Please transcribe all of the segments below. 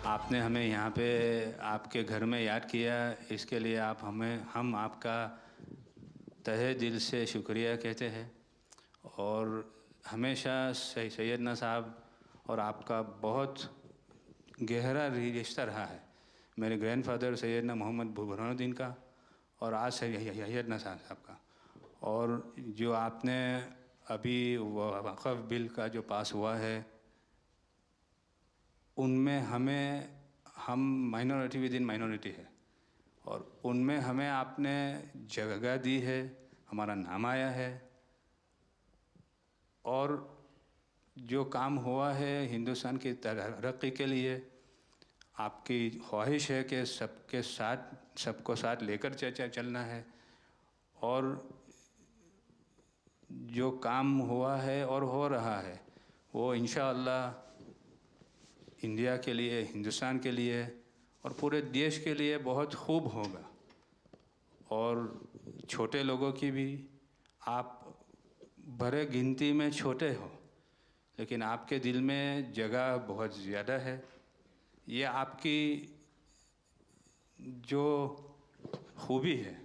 आपने हमें यहाँ पे आपके घर में याद किया, इसके लिए हम आपका तहे दिल से शुक्रिया कहते हैं। और हमेशा सैयदना साहब और आपका बहुत गहरा रिश्ता रहा है। मेरे ग्रैंडफादर सैयदना मोहम्मद बुरहानुद्दीन का और आज सैयदना साहब का। और जो आपने अभी वक़्फ़ बिल का जो पास हुआ है, उनमें हम माइनॉरिटी विद इन माइनॉरिटी है, और उनमें हमें आपने जगह दी है, हमारा नाम आया है। और जो काम हुआ है हिंदुस्तान की तरक्की के लिए, आपकी ख्वाहिश है कि सबको साथ लेकर चलना है। और जो काम हुआ है और हो रहा है वो इंशाअल्लाह इंडिया के लिए, हिंदुस्तान के लिए और पूरे देश के लिए बहुत खूब होगा। और छोटे लोगों की भी, आप भरे गिनती में छोटे हो, लेकिन आपके दिल में जगह बहुत ज़्यादा है। ये आपकी जो खूबी है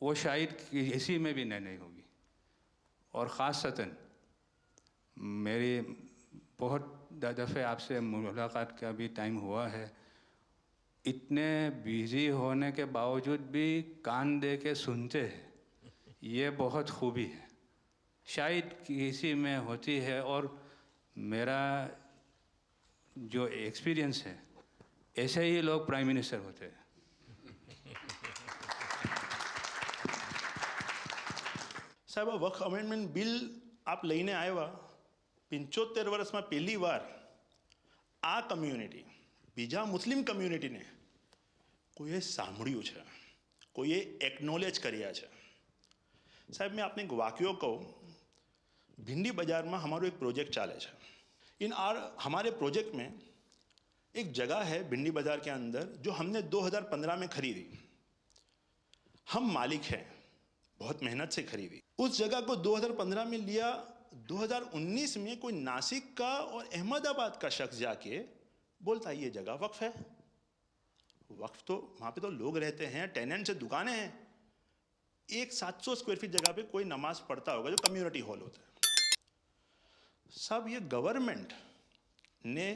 वो शायद किसी में भी नहीं होगी। और ख़ासतन मेरी बहुत दफ़े आपसे मुलाकात का भी टाइम हुआ है, इतने बिज़ी होने के बावजूद भी कान दे के सुनते हैं, ये बहुत खूबी है, शायद किसी में होती है। और मेरा जो एक्सपीरियंस है, ऐसे ही लोग प्राइम मिनिस्टर होते हैं। સાહેબ આ વક્ફ અમેન્ડમેન્ટ બિલ આપ લઈને આવ્યા 75 વર્ષમાં પહેલી વાર આ કમ્યુનિટી, બીજા મુસ્લિમ કમ્યુનિટીને કોઈએ સાંભળ્યું છે, કોઈએ એકનોલેજ કર્યા છે। સાહેબ मैं आपने एक वाक्यो कहूँ, भिंडी बाज़ार में हमारो एक प्रोजेक्ट चाले है। हमारे प्रोजेक्ट में एक जगह है भिंडी बाज़ार के अंदर जो हमने 2015 में खरीदी। हम मालिक हैं, बहुत मेहनत से खरीदी। उस जगह को 2015 में लिया, 2019 में कोई नासिक का और अहमदाबाद का शख्स जाके बोलता ये जगह वक्फ है। वक्फ तो वहाँ पे तो लोग रहते हैं, टेनेंट्स हैं, दुकानें हैं। एक 700 स्क्वायर फीट जगह पे कोई नमाज पढ़ता होगा जो कम्युनिटी हॉल होता है। सब ये गवर्नमेंट ने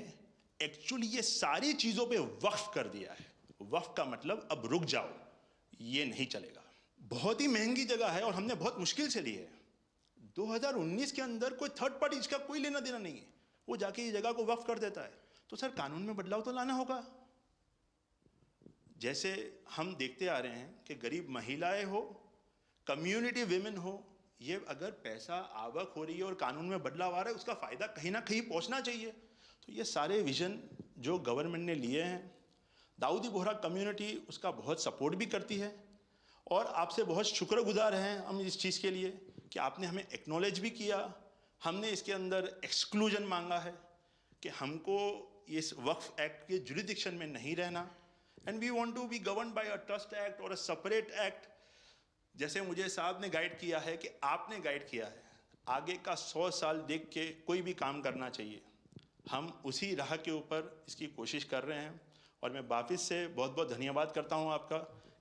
एक्चुअली ये सारी चीज़ों पे वक्फ कर दिया है। वक्फ का मतलब अब रुक जाओ, ये नहीं चलेगा। बहुत ही महंगी जगह है और हमने बहुत मुश्किल से ली है। 2019 के अंदर कोई थर्ड पार्टी, इसका कोई लेना देना नहीं है, वो जाके ये जगह को वक्फ कर देता है। तो सर कानून में बदलाव तो लाना होगा। जैसे हम देखते आ रहे हैं कि गरीब महिलाएं हो, कम्युनिटी विमेन हो, ये अगर पैसा आवक हो रही है और कानून में बदलाव आ रहा है, उसका फ़ायदा कहीं ना कहीं पहुंचना चाहिए। तो ये सारे विजन जो गवर्नमेंट ने लिए हैं, दाऊदी बोहरा कम्युनिटी उसका बहुत सपोर्ट भी करती है। और आपसे बहुत शुक्रगुजार हैं हम इस चीज़ के लिए कि आपने हमें एक्नॉलेज भी किया। हमने इसके अंदर एक्सक्लूजन मांगा है कि हमको इस वक्फ एक्ट के जुरिडिक्शन में नहीं रहना, and we want to be govern by a trust act और अ सेपरेट एक्ट। जैसे मुझे साहब ने गाइड किया है कि आपने गाइड किया है, आगे का 100 साल देख के कोई भी काम करना चाहिए। हम उसी राह के ऊपर इसकी कोशिश कर रहे हैं। और मैं वापस से बहुत बहुत धन्यवाद करता हूँ आपका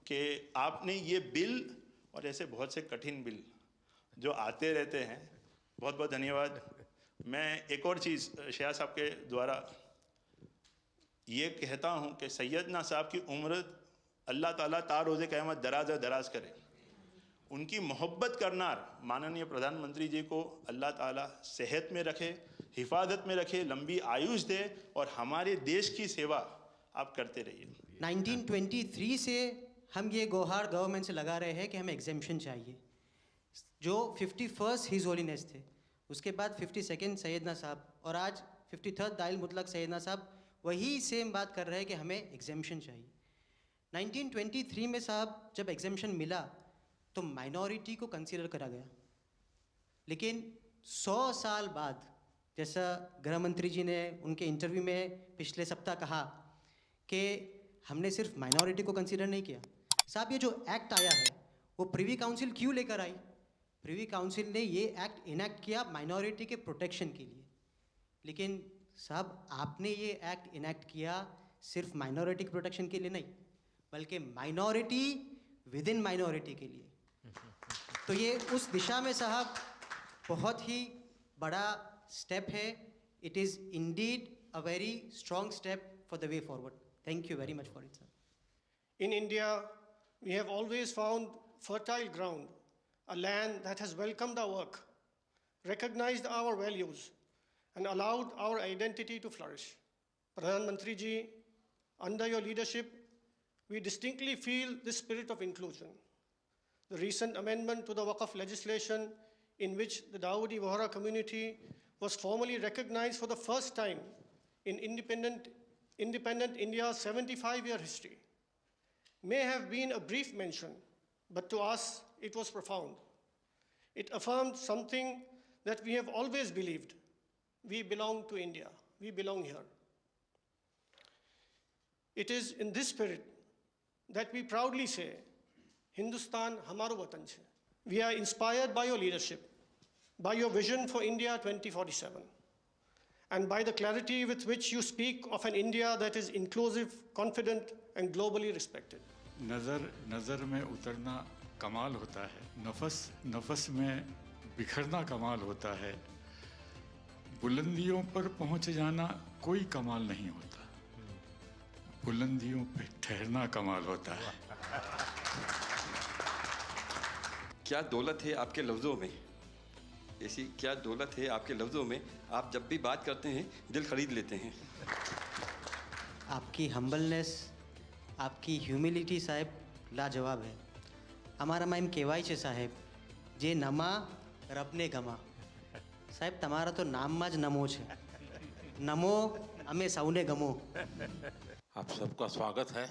कि आपने ये बिल और ऐसे बहुत से कठिन बिल जो आते रहते हैं, बहुत बहुत धन्यवाद। मैं एक और चीज़ शाह साहब के द्वारा ये कहता हूँ कि सैयदना साहब की उम्र अल्लाह ताला ता रोज़े क़यामत दराज करे। उनकी मोहब्बत करनार माननीय प्रधानमंत्री जी को अल्लाह ताला सेहत में रखे, हिफाजत में रखे, लंबी आयुष दे और हमारे देश की सेवा आप करते रहिए। 1923 से हम ये गुहार गवर्नमेंट से लगा रहे हैं कि हमें एग्जेम्पशन चाहिए। जो 51st हिज होलीनेस थे, उसके बाद 52nd सैयदना साहब, और आज 53rd दाइल मुतलक सैयदना साहब वही सेम बात कर रहे हैं कि हमें एग्जेम्पशन चाहिए। 1923 में साहब जब एग्जेम्पशन मिला तो माइनॉरिटी को कंसीडर करा गया, लेकिन 100 साल बाद, जैसा गृह मंत्री जी ने उनके इंटरव्यू में पिछले सप्ताह कहा कि हमने सिर्फ माइनॉरिटी को कंसीडर नहीं किया। साहब ये जो एक्ट आया है वो प्रिवी काउंसिल क्यों लेकर आई? प्रिवी काउंसिल ने ये एक्ट इनैक्ट किया माइनॉरिटी के प्रोटेक्शन के लिए, लेकिन साहब आपने ये एक्ट इनैक्ट किया सिर्फ माइनॉरिटी की प्रोटेक्शन के लिए नहीं, बल्कि माइनॉरिटी विद इन माइनॉरिटी के लिए। तो ये उस दिशा में साहब बहुत ही बड़ा स्टेप है। It is indeed a very strong step for the way forward. Thank you very much for it sir. In India, we have always found fertile ground, a land that has welcomed our work, recognized our values, and allowed our identity to flourish. Pradhan Mantri ji, under your leadership, we distinctly feel this spirit of inclusion. The recent amendment to the Waqf legislation, in which the Dawoodi Bohra community was formally recognized for the first time in independent India's 75-year history, may have been a brief mention, but to us it was profound. It affirmed something that we have always believed. We belong to India. We belong here. It is in this spirit that we proudly say, Hindustan hamaro watan chhe. We are inspired by your leadership, by your vision for India 2047, and by the clarity with which you speak of an India that is inclusive, confident, and globally respected. नज़र में उतरना कमाल होता है, नफस में बिखरना कमाल होता है, बुलंदियों पर पहुंच जाना कोई कमाल नहीं होता, बुलंदियों पे ठहरना कमाल होता है। क्या दौलत है आपके लफ्ज़ों में, ऐसी क्या दौलत है आपके लफ्ज़ों में, आप जब भी बात करते हैं दिल खरीद लेते हैं। आपकी हम्बलनेस, आपकी ह्यूमिलिटी साहेब लाजवाब है। हमारा माइम केवाई छे साहेब जे नमा रबने गमा। साहेब तमारा तो नाम माज नमो छे, नमो अमे सौने गमो। आप सबका स्वागत है।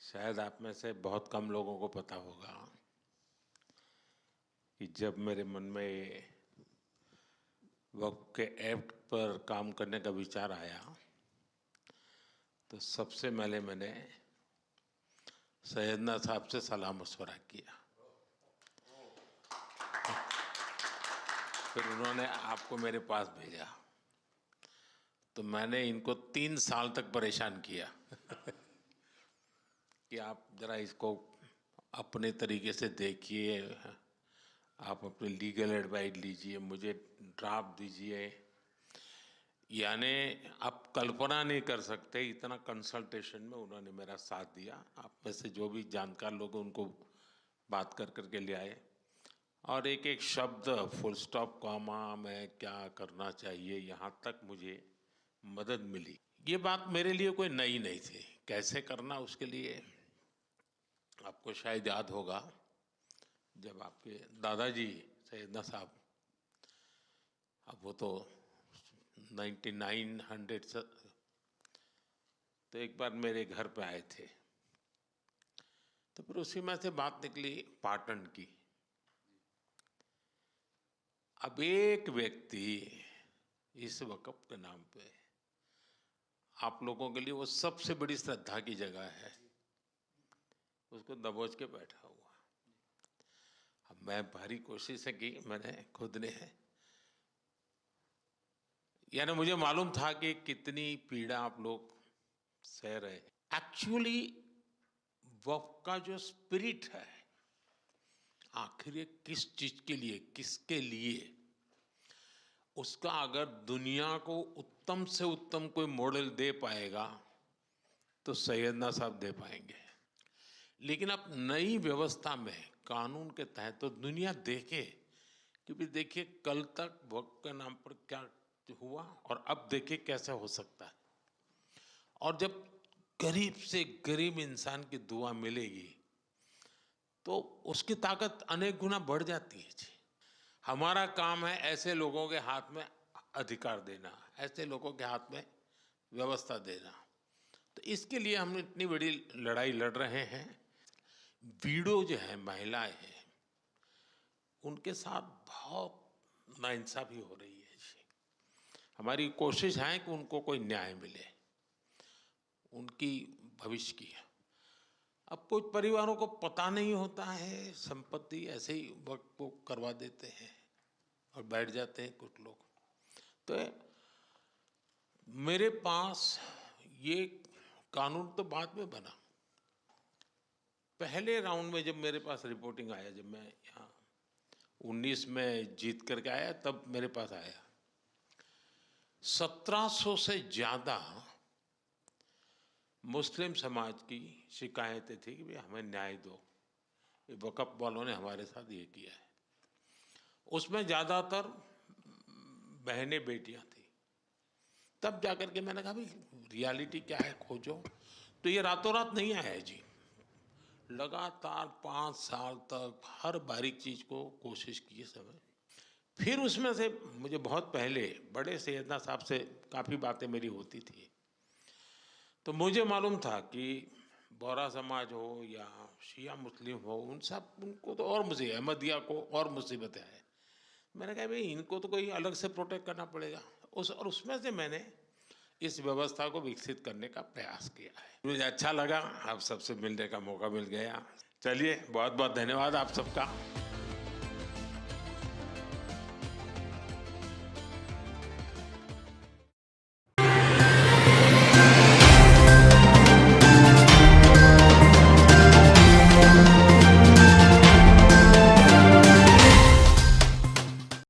शायद आप में से बहुत कम लोगों को पता होगा कि जब मेरे मन में वक्फ के एक्ट पर काम करने का विचार आया तो सबसे पहले मैंने सैयदना साहब से सलाह मशवरा किया, फिर उन्होंने आपको मेरे पास भेजा, तो मैंने इनको 3 साल तक परेशान किया कि आप ज़रा इसको अपने तरीके से देखिए, आप अपने लीगल एडवाइस लीजिए, मुझे ड्राफ्ट दीजिए। यानी आप कल्पना नहीं कर सकते इतना कंसल्टेशन में उन्होंने मेरा साथ दिया। आप में से जो भी जानकार लोग उनको बात कर करके ले आए और एक एक शब्द फुल स्टॉप कॉमा में क्या करना चाहिए यहाँ तक मुझे मदद मिली। ये बात मेरे लिए कोई नई नहीं थी, कैसे करना उसके लिए आपको शायद याद होगा जब आपके दादाजी सैयदना साहब, अब वो तो 1900 से, तो एक बार मेरे घर पे आए थे, तो फिर उसी में से बात निकली पाटन की। अब एक व्यक्ति इस वक़्फ़ के नाम पे आप लोगों के लिए वो सबसे बड़ी श्रद्धा की जगह है, उसको दबोच के बैठा हुआ। अब मैं भारी कोशिश की मैंने खुद ने, यानी मुझे मालूम था कि कितनी पीड़ा आप लोग सह रहे। एक्चुअली वक्फ का जो स्पिरिट है, आखिर ये किस चीज के लिए, किसके लिए, उसका अगर दुनिया को उत्तम से उत्तम कोई मॉडल दे पाएगा तो सैयदना साहब दे पाएंगे। लेकिन अब नई व्यवस्था में कानून के तहत तो दुनिया देखे, क्योंकि देखिए कल तक वक्फ के नाम पर क्या हुआ और अब देखिए कैसे हो सकता है। और जब गरीब से गरीब इंसान की दुआ मिलेगी तो उसकी ताकत अनेक गुना बढ़ जाती है जी। हमारा काम है ऐसे लोगों के हाथ में अधिकार देना, ऐसे लोगों के हाथ में व्यवस्था देना। तो इसके लिए हम इतनी बड़ी लड़ाई लड़ रहे हैं। वीडो जो है, महिलाएं हैं, उनके साथ बहुत नाइंसाफी हो रही है जी। हमारी कोशिश है कि उनको कोई न्याय मिले, उनकी भविष्य की। अब कुछ परिवारों को पता नहीं होता है, संपत्ति ऐसे ही वक्त को करवा देते हैं और बैठ जाते हैं कुछ लोग। तो मेरे पास ये कानून तो बाद में बना। पहले राउंड में जब मेरे पास रिपोर्टिंग आया, जब मैं यहाँ 19 में जीत करके आया, तब मेरे पास आया 1700 से ज़्यादा मुस्लिम समाज की शिकायतें थी कि भाई हमें न्याय दो, ये वक़्फ़ वालों ने हमारे साथ ये किया है। उसमें ज़्यादातर बहनें बेटियां थी। तब जाकर के मैंने कहा भाई रियलिटी क्या है खोजो। तो ये रातों रात नहीं आया जी, लगातार 5 साल तक हर बारीक चीज़ को कोशिश की समय। फिर उसमें से मुझे बहुत पहले बड़े सैयदना साहब से काफ़ी बातें मेरी होती थी, तो मुझे मालूम था कि बोहरा समाज हो या शिया मुस्लिम हो, उनको तो और मुझे अहमदिया को और मुसीबतें हैं। मैंने कहा भाई इनको तो कोई अलग से प्रोटेक्ट करना पड़ेगा। और उसमें से मैंने इस व्यवस्था को विकसित करने का प्रयास किया है। मुझे अच्छा लगा, आप सबसे मिलने का मौका मिल गया। चलिए, बहुत बहुत धन्यवाद आप सबका।